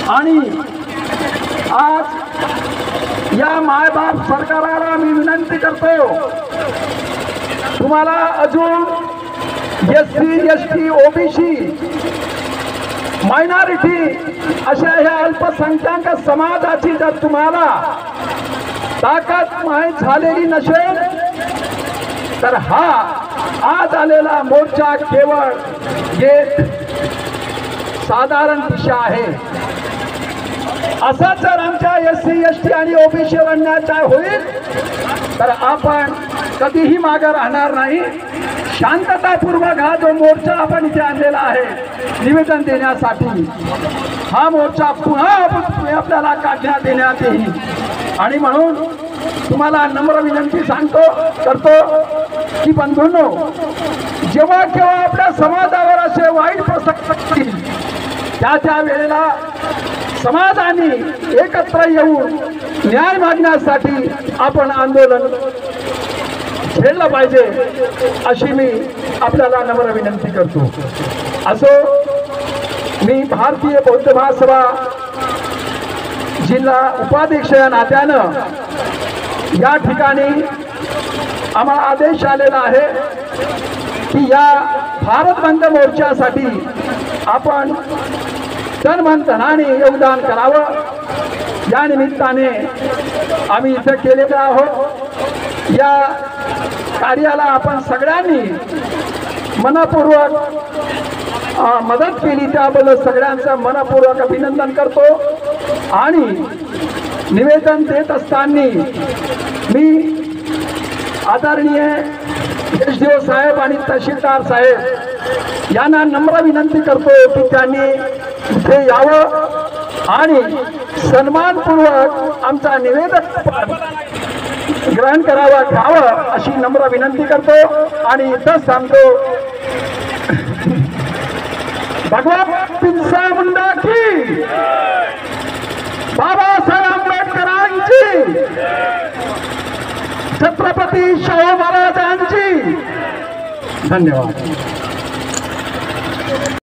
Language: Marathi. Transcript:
आणि आज या मायबाप सरकाराला मी विनंती करतो, तुम्हाला अजून एससी एसटी ओबीसी मायनॉरिटी अशा ह्या अल्पसंख्याक समाजाची जर तुम्हाला ताकद माहीत झालेली नसेल तर हा आज आलेला मोर्चा केवळ एक साधारण दिशा आहे। असं जर आमच्या एससी एसटी आणि ओबीसी अन्याय होईल तर आपण कधीही मागे राहणार नाही। शांततापूर्वक हा जो मोर्चा आपण इथे आणलेला आहे निवेदन देण्यासाठी, हा मोर्चा पुन्हा आपल्याला काढण्यात येण्यात येईल। आणि म्हणून तुम्हाला नम्र विनंती करतो की बंधूंनो, जेव्हा केव्हा आपल्या समाजावर असे वाईट प्रसंग येतील त्या वेळेला समाजाने एकत्र येऊन न्याय मागण्यासाठी आपण आंदोलन छेडलं पाहिजे, अशी मी आपल्याला नम्र विनंती करतो। असो, मी भारतीय बौद्ध महासभा जिल्हा उपाध्यक्ष या नात्यानं या ठिकाणी आम्हाला आदेश आलेला आहे की या भारत बंद मोर्चासाठी आपण तन मन धनाने योगदान करावं। या निमित्ताने आम्ही इथे केलेलं आहोत। या कार्याला आपण सगळ्यांनी मनपूर्वक मदत केली त्याबद्दल सगळ्यांचं मनपूर्वक अभिनंदन करतो। आणि निवेदन देत असताना मी आदरणीय एसडीओ साहेब आणि तहसीलदार साहेब यांना नम्र विनंती करतो की त्यांनी इथे यावं आणि सन्मानपूर्वक आमचा निवेदन ग्रहण घ्यावं अशी नम्र विनंती करतो। आणि इथंच थांबतो। भगवान बिरसा मुंडा की, बाबासाहेब आंबेडकरांची, छत्रपती शाहू महाराजांची। धन्यवाद।